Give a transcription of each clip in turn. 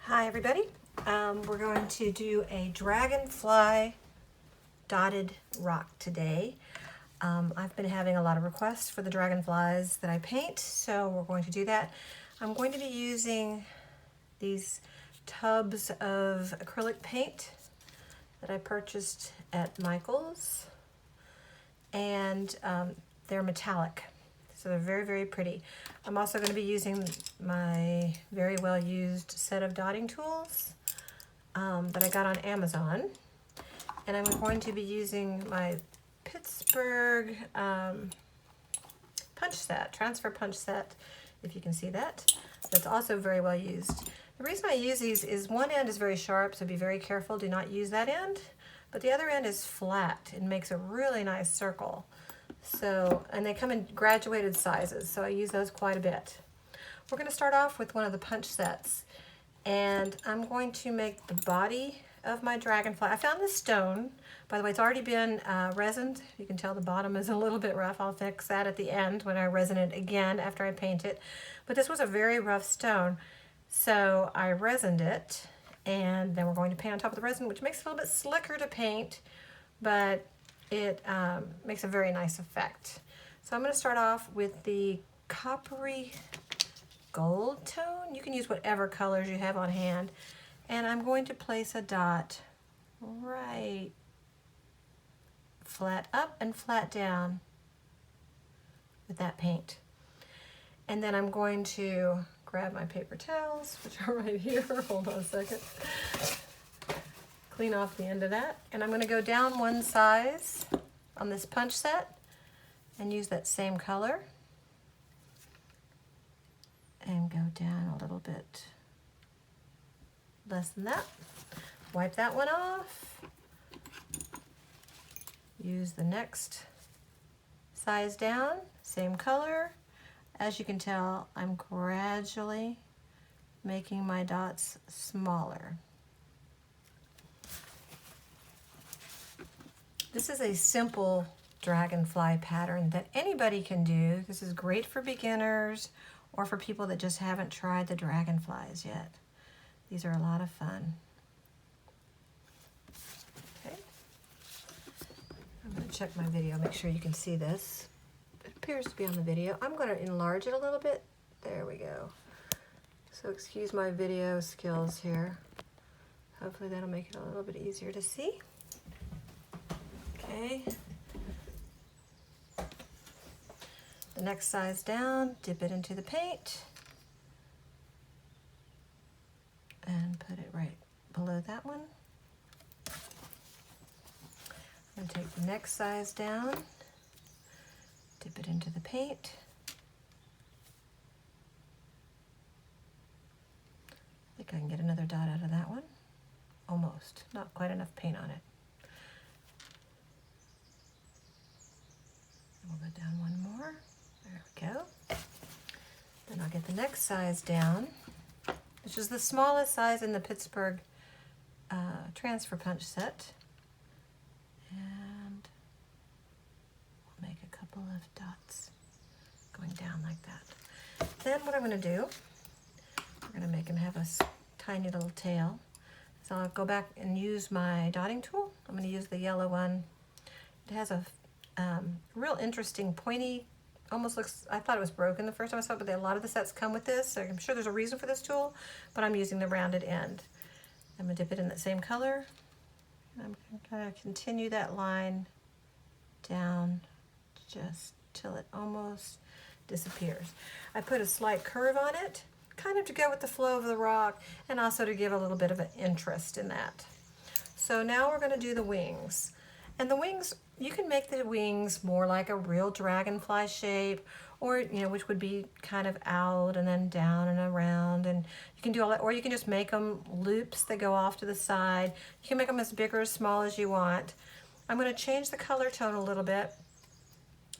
Hi everybody. We're going to do a dragonfly dotted rock today. I've been having a lot of requests for the dragonflies that I paint, so we're going to do that. I'm going to be using these tubs of acrylic paint that I purchased at Michael's, and they're metallic. So they're very, very pretty. I'm also going to be using my very well used set of dotting tools that I got on Amazon. And I'm going to be using my Pittsburgh punch set, transfer punch set, if you can see that. That's also very well used. The reason I use these is one end is very sharp, so be very careful, do not use that end. But the other end is flat and makes a really nice circle. So, and they come in graduated sizes, so I use those quite a bit. We're going to start off with one of the punch sets, and I'm going to make the body of my dragonfly. I found this stone. By the way, it's already been resined. You can tell the bottom is a little bit rough. I'll fix that at the end when I resin it again after I paint it. But this was a very rough stone, so I resined it, and then we're going to paint on top of the resin, which makes it a little bit slicker to paint, but it makes a very nice effect. So I'm going to start off with the coppery gold tone. You can use whatever colors you have on hand. And I'm going to place a dot right flat up and flat down with that paint. And then I'm going to grab my paper towels, which are right here. Hold on a second. Clean off the end of that, and I'm going to go down one size on this punch set and use that same color and go down a little bit less than that. Wipe that one off. Use the next size down, same color. As you can tell, I'm gradually making my dots smaller. This is a simple dragonfly pattern that anybody can do. This is great for beginners or for people that just haven't tried the dragonflies yet. These are a lot of fun. Okay. I'm going to check my video, make sure you can see this. It appears to be on the video. I'm going to enlarge it a little bit. There we go. So excuse my video skills here. Hopefully that'll make it a little bit easier to see. Okay. The next size down, dip it into the paint and put it right below that one. I'm going to take the next size down, dip it into the paint. I think I can get another dot out of that one. Almost. Not quite enough paint on it. We'll go down one more. There we go. Then I'll get the next size down, which is the smallest size in the Pittsburgh transfer punch set. And we'll make a couple of dots going down like that. Then what I'm going to do, we're going to make him have a tiny little tail. So I'll go back and use my dotting tool. I'm going to use the yellow one. It has a real interesting pointy, almost looks, I thought it was broken the first time I saw it, but a lot of the sets come with this, so I'm sure there's a reason for this tool, but I'm using the rounded end. I'm going to dip it in the same color, and I'm going to continue that line down just till it almost disappears. I put a slight curve on it, kind of to go with the flow of the rock, and also to give a little bit of an interest in that. So now we're going to do the wings. And the wings, you can make the wings more like a real dragonfly shape, or, you know, which would be kind of out and then down and around, and you can do all that, or you can just make them loops that go off to the side. You can make them as big or as small as you want. I'm going to change the color tone a little bit.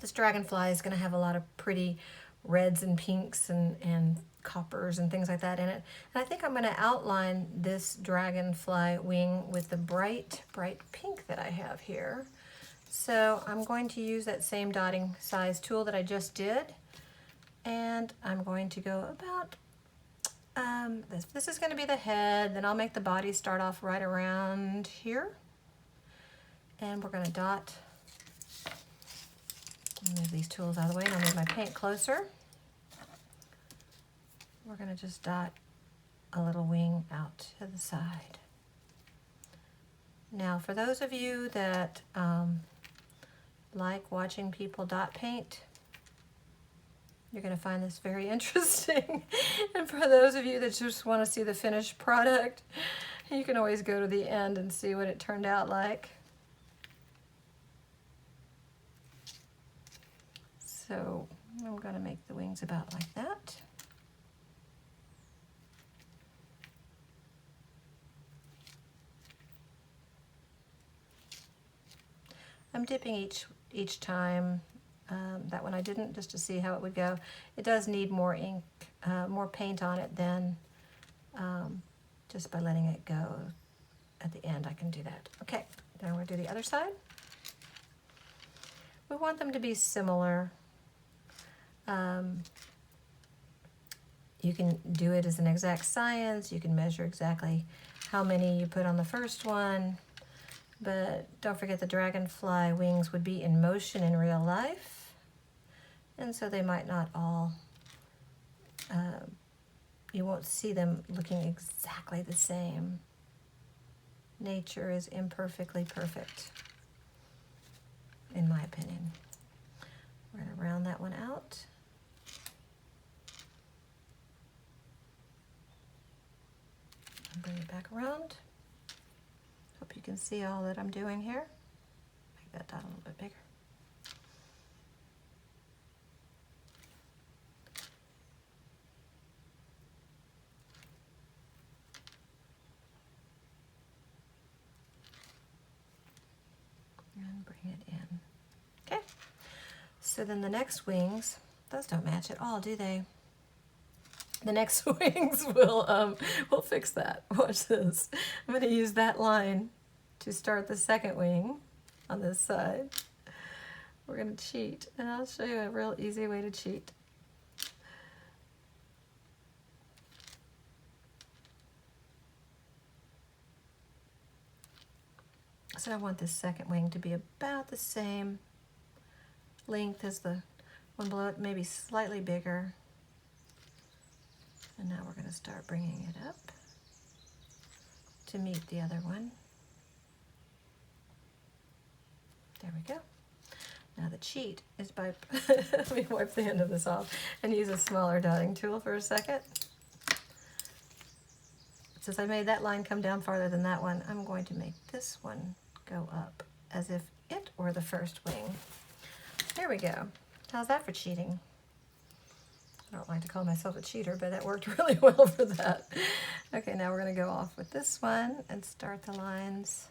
This dragonfly is going to have a lot of pretty reds and pinks and coppers and things like that in it. And I think I'm going to outline this dragonfly wing with the bright, bright pink that I have here. So I'm going to use that same dotting size tool that I just did, and I'm going to go about this is going to be the head. Then I'll make the body start off right around here. And we're going to dot. Move these tools out of the way and I'll move my paint closer. We're going to just dot a little wing out to the side. Now, for those of you that like watching people dot paint, you're going to find this very interesting. And for those of you that just want to see the finished product, you can always go to the end and see what it turned out like. So I'm going to make the wings about like that. I'm dipping each time. That one I didn't, just to see how it would go. It does need more ink, more paint on it than just by letting it go at the end. I can do that. Okay, then we're going to do the other side. We want them to be similar. You can do it as an exact science. You can measure exactly how many you put on the first one. But don't forget the dragonfly wings would be in motion in real life. And so they might not all, you won't see them looking exactly the same. Nature is imperfectly perfect, in my opinion. We're going to round that one out. And bring it back around. Hope you can see all that I'm doing here. Make that dot a little bit bigger. And bring it in. Okay. So then the next wings, those don't match at all, do they? The next wings we'll fix that. Watch this. I'm going to use that line to start the second wing on this side. We're going to cheat, and I'll show you a real easy way to cheat. So I want this second wing to be about the same length as the one below it, maybe slightly bigger. And now we're going to start bringing it up to meet the other one. There we go. Now the cheat is by, let me wipe the end of this off and use a smaller dotting tool for a second. Since I made that line come down farther than that one, I'm going to make this one go up as if it were the first wing. There we go. How's that for cheating? I don't like to call myself a cheater, but that worked really well for that. Okay, now we're going to go off with this one and start the lines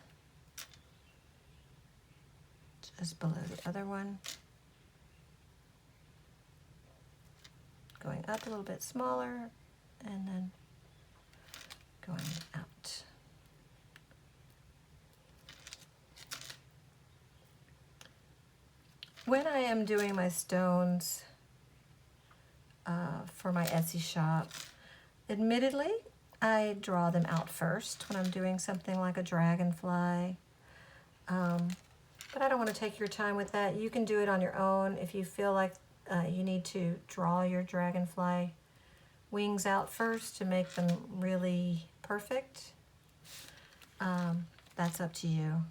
just below the other one. Going up a little bit smaller and then going out. When I am doing my stones for my Etsy shop, admittedly, I draw them out first when I'm doing something like a dragonfly. But I don't want to take your time with that. You can do it on your own if you feel like you need to draw your dragonfly wings out first to make them really perfect. That's up to you.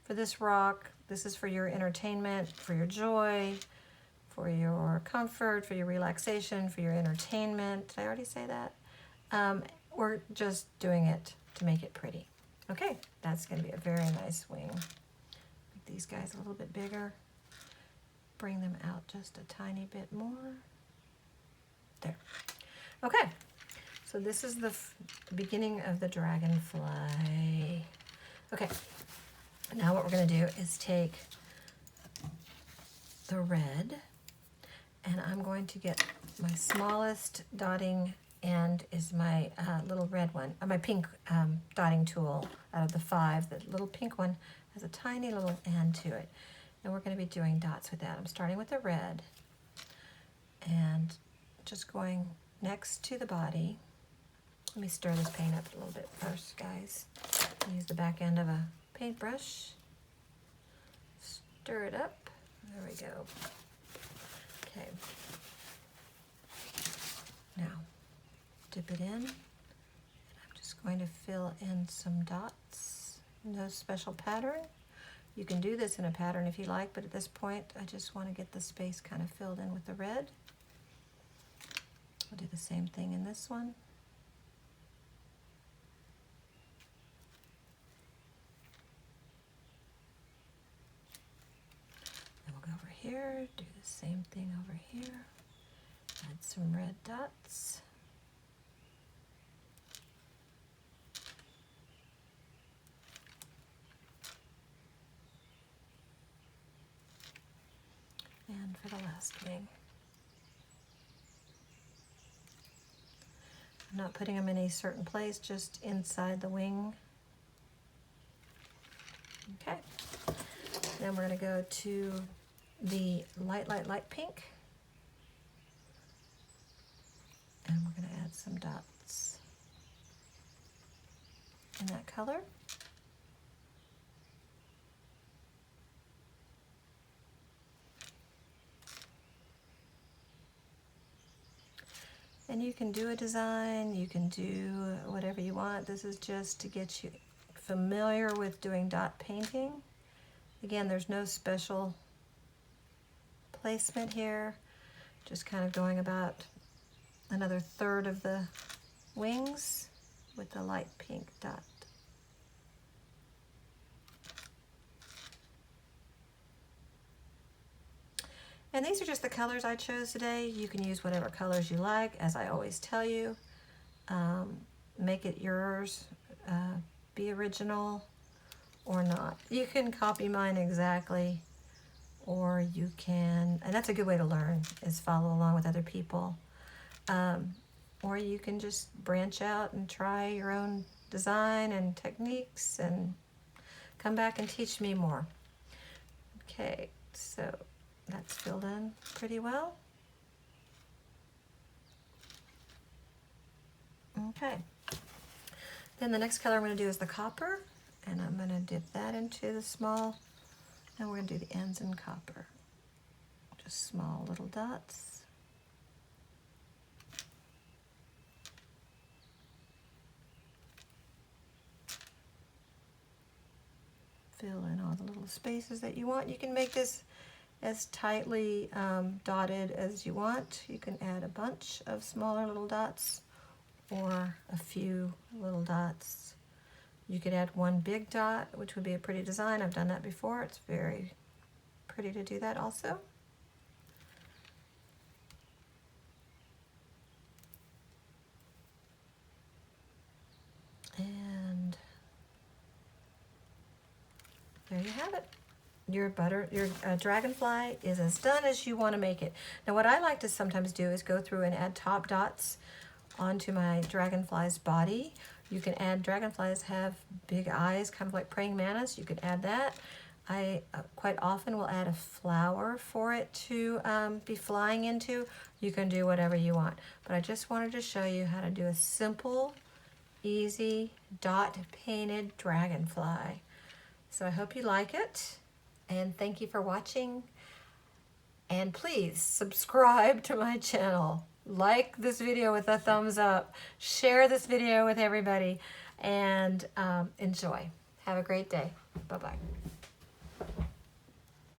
For this rock, this is for your entertainment, for your joy, for your comfort, for your relaxation, for your entertainment. Did I already say that? We're just doing it to make it pretty. Okay, that's going to be a very nice wing. Make these guys a little bit bigger. Bring them out just a tiny bit more. There. Okay, so this is the beginning of the dragonfly. Okay, now what we're going to do is take the red, and I'm going to get my smallest dotting end is my little red one, my pink dotting tool out of the 5. The little pink one has a tiny little end to it. And we're going to be doing dots with that. I'm starting with the red and just going next to the body. Let me stir this paint up a little bit first, guys. Use the back end of a paintbrush. Stir it up. There we go. Okay. Now, dip it in. And I'm just going to fill in some dots. No special pattern. You can do this in a pattern if you like, but at this point, I just want to get the space kind of filled in with the red. I'll do the same thing in this one. Then we'll go over here, do the same thing over here. Add some red dots. And for the last wing. I'm not putting them in a certain place, just inside the wing. Okay. Then we're going to go to the light pink. And we're going to add some dots in that color. And you can do a design, you can do whatever you want. This is just to get you familiar with doing dot painting. Again, there's no special placement here. Just kind of going about another third of the wings with the light pink dot. And these are just the colors I chose today. You can use whatever colors you like, as I always tell you. Make it yours, be original or not. You can copy mine exactly, or you can, and that's a good way to learn, is follow along with other people. Or you can just branch out and try your own design and techniques and come back and teach me more. Okay, so that's filled in pretty well. Okay. Then the next color I'm going to do is the copper, and I'm going to dip that into the small, and we're going to do the ends in copper. Just small little dots. Fill in all the little spaces that you want. You can make this as tightly dotted as you want. You can add a bunch of smaller little dots or a few little dots. You could add one big dot, which would be a pretty design. I've done that before. It's very pretty to do that also. And there you have it. Your dragonfly is as done as you want to make it. Now what I like to sometimes do is go through and add top dots onto my dragonfly's body. You can add, dragonflies have big eyes, kind of like praying mantis. You could add that. I quite often will add a flower for it to be flying into. You can do whatever you want. But I just wanted to show you how to do a simple, easy, dot painted dragonfly. So I hope you like it. And thank you for watching, and please subscribe to my channel. Like this video with a thumbs up, share this video with everybody, and enjoy. Have a great day. Bye-bye.